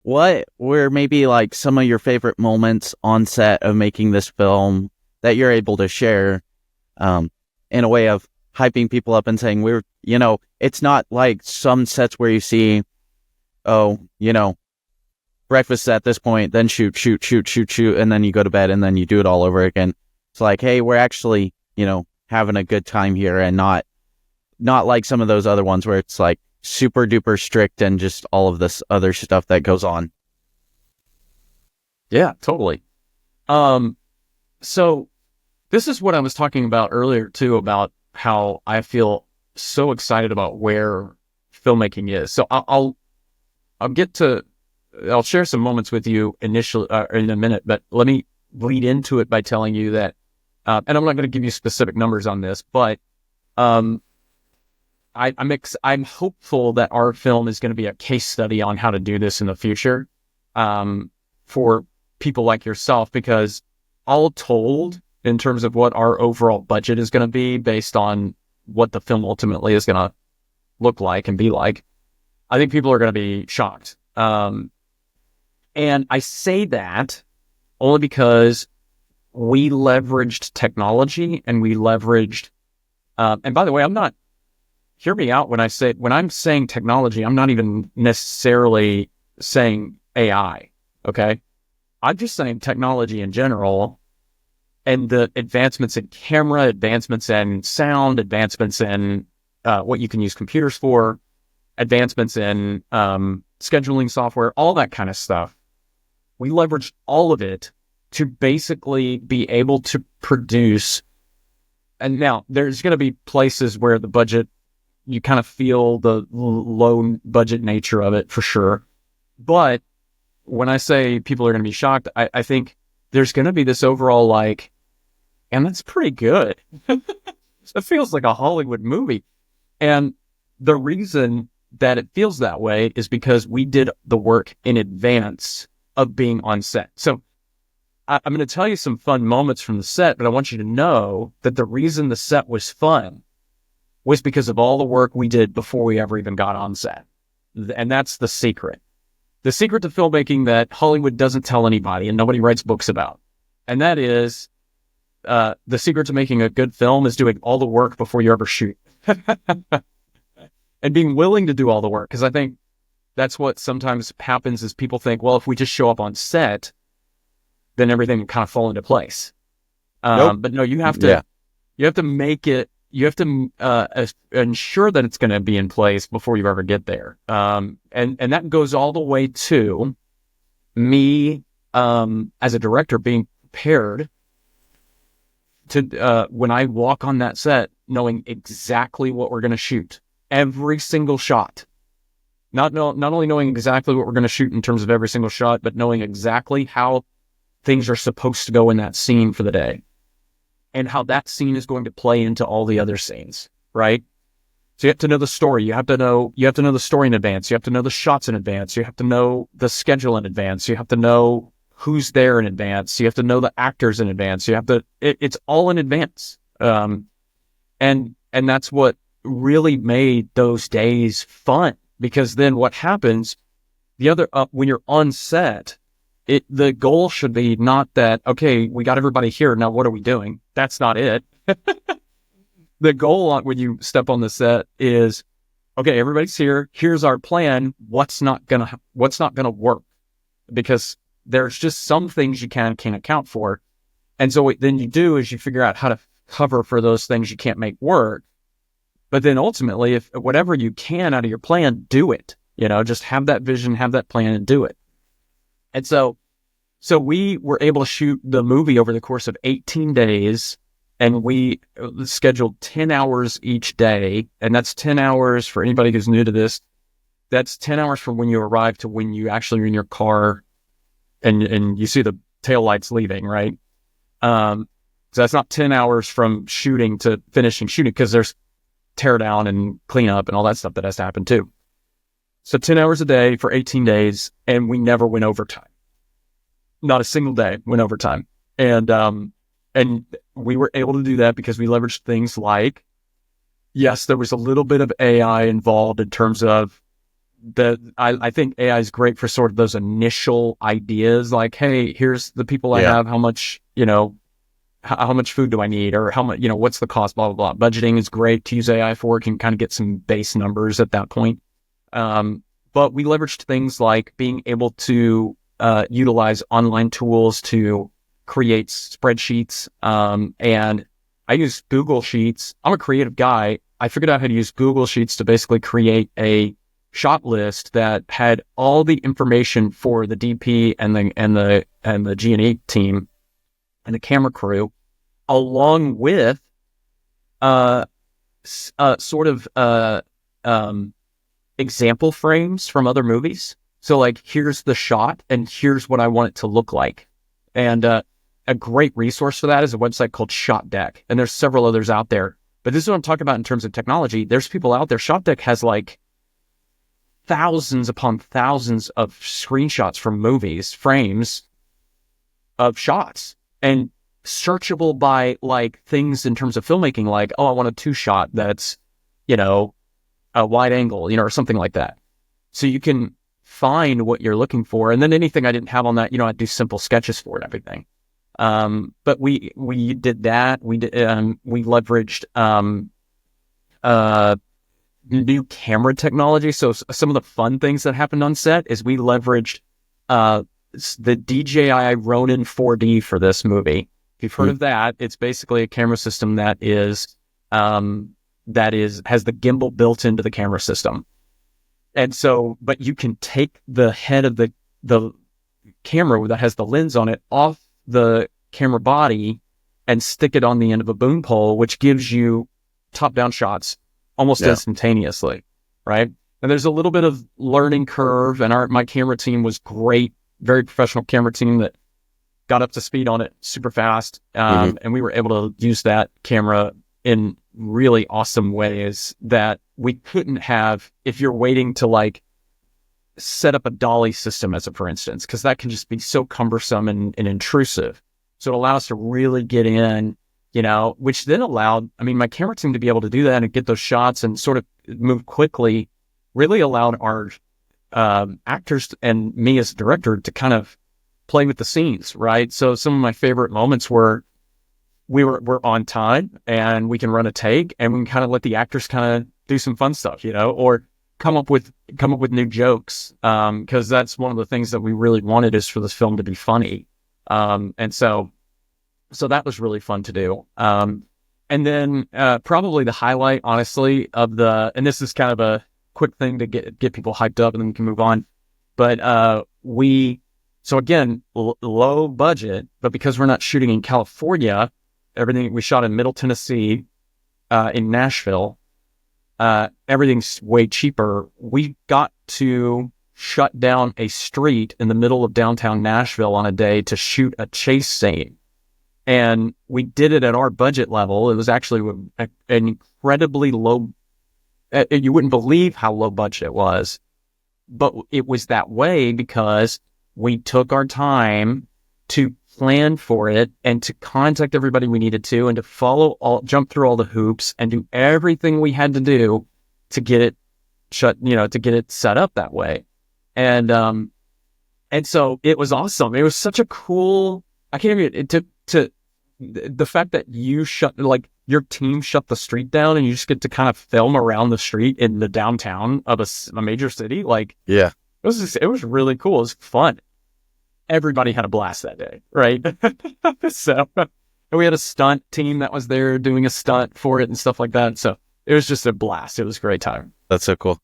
what were maybe like some of your favorite moments on set of making this film that you're able to share, um, in a way of hyping people up and saying it's not like some sets where you see, oh, breakfast at this point, then shoot, shoot, shoot, shoot, shoot, and then you go to bed and then you do it all over again. It's like, hey, we're actually, having a good time here, and not like some of those other ones where it's like super duper strict and just all of this other stuff that goes on. Yeah, totally. So this is what I was talking about earlier too, about how I feel so excited about where filmmaking is. So I'll share some moments with you initially in a minute, but let me lead into it by telling you that, and I'm not going to give you specific numbers on this, but I'm hopeful that our film is going to be a case study on how to do this in the future, for people like yourself, because all told, in terms of what our overall budget is going to be based on what the film ultimately is going to look like and be like, I think people are going to be shocked. And I say that only because we leveraged technology and we leveraged, and by the way, hear me out when I'm saying technology, I'm not even necessarily saying AI. Okay. I'm just saying technology in general, and the advancements in camera, advancements in sound, advancements in what you can use computers for, advancements in scheduling software, all that kind of stuff. We leveraged all of it to basically be able to produce. And now there's going to be places where the budget, you kind of feel the low budget nature of it for sure. But when I say people are going to be shocked, I think there's going to be this overall like, and that's pretty good. It feels like a Hollywood movie. And the reason that it feels that way is because we did the work in advance of being on set. So I'm going to tell you some fun moments from the set, but I want you to know that the reason the set was fun was because of all the work we did before we ever even got on set. And that's the secret. The secret to filmmaking that Hollywood doesn't tell anybody and nobody writes books about. And that is, the secret to making a good film is doing all the work before you ever shoot. And being willing to do all the work. Because I think that's what sometimes happens is people think, well, if we just show up on set, then everything will kind of fall into place. Nope. But no, you have to make it, you have to ensure that it's going to be in place before you ever get there. And that goes all the way to me, as a director, being prepared to, when I walk on that set, knowing exactly what we're going to shoot, every single shot. Not only knowing exactly what we're going to shoot in terms of every single shot, but knowing exactly how things are supposed to go in that scene for the day, and how that scene is going to play into all the other scenes, right? So you have to know the story. You have to know the story in advance. You have to know the shots in advance. You have to know the schedule in advance. You have to know who's there in advance. You have to know the actors in advance. It's all in advance. And that's what really made those days fun, because then what happens, when you're on set, the goal should be not that, okay, we got everybody here, now what are we doing? That's not it. The goal when you step on the set is, okay, everybody's here. Here's our plan. What's not gonna work? Because there's just some things you can't account for. And so what then you do is you figure out how to cover for those things you can't make work. But then ultimately, if whatever you can out of your plan, do it. Just have that vision, have that plan, and do it. And so we were able to shoot the movie over the course of 18 days, and we scheduled 10 hours each day. And that's 10 hours for anybody who's new to this. That's 10 hours from when you arrive to when you actually are in your car and you see the taillights leaving, right? So that's not 10 hours from shooting to finishing shooting, because there's tear down and clean up and all that stuff that has to happen too. So 10 hours a day for 18 days, and we never went overtime. Not a single day went overtime. And we were able to do that because we leveraged things like, yes, there was a little bit of AI involved in terms of I think AI is great for sort of those initial ideas, like, hey, here's the people I have, how much, how much food do I need, or how much, what's the cost, blah, blah, blah. Budgeting is great to use AI for. You can kind of get some base numbers at that point. But we leveraged things like being able to utilize online tools to create spreadsheets. And I use Google Sheets. I'm a creative guy. I figured out how to use Google Sheets to basically create a shot list that had all the information for the DP and the G&E team and the camera crew, along with sort of example frames from other movies. So like, here's the shot and here's what I want it to look like. And a great resource for that is a website called Shot Deck. And there's several others out there. But this is what I'm talking about in terms of technology. There's people out there. Shot Deck has like thousands upon thousands of screenshots from movies, frames of shots, and searchable by like things in terms of filmmaking, like, oh, I want a 2-shot that's, a wide angle, or something like that. So you can find what you're looking for. And then anything I didn't have on that, I'd do simple sketches for it, everything. But we did that. We leveraged new camera technology. So some of the fun things that happened on set is we leveraged the DJI Ronin 4D for this movie. If you've heard of that, it's basically a camera system that has the gimbal built into the camera system. And so, but you can take the head of the camera that has the lens on it off the camera body and stick it on the end of a boom pole, which gives you top-down shots almost instantaneously, right? And there's a little bit of learning curve, and my camera team was great, very professional camera team that got up to speed on it super fast. And we were able to use that camera in really awesome ways that we couldn't have if you're waiting to like set up a dolly system for instance, because that can just be so cumbersome and intrusive. So it allowed us to really get in, which then allowed, my camera team to be able to do that and get those shots and sort of move quickly, really allowed our actors and me as a director to kind of play with the scenes, right? So some of my favorite moments were we're on time and we can run a take and we can kind of let the actors kind of do some fun stuff, or come up with new jokes. Cause that's one of the things that we really wanted is for this film to be funny. And so that was really fun to do. And then, probably the highlight, honestly, and this is kind of a quick thing to get people hyped up and then we can move on. But, so again, low budget, but because we're not shooting in California, everything we shot in Middle Tennessee, in Nashville, everything's way cheaper. We got to shut down a street in the middle of downtown Nashville on a day to shoot a chase scene. And we did it at our budget level. It was actually an incredibly low, you wouldn't believe how low budget it was, but it was that way because we took our time to plan for it and to contact everybody we needed to and to jump through all the hoops and do everything we had to do to get it to get it set up that way. And so it was awesome. It was such a cool, I can't even, the fact that your team shut the street down and you just get to kind of film around the street in the downtown of a major city. It was really cool. It was fun. Everybody had a blast that day, right? So, and we had a stunt team that was there doing a stunt for it and stuff like that. So it was just a blast. It was a great time. That's so cool.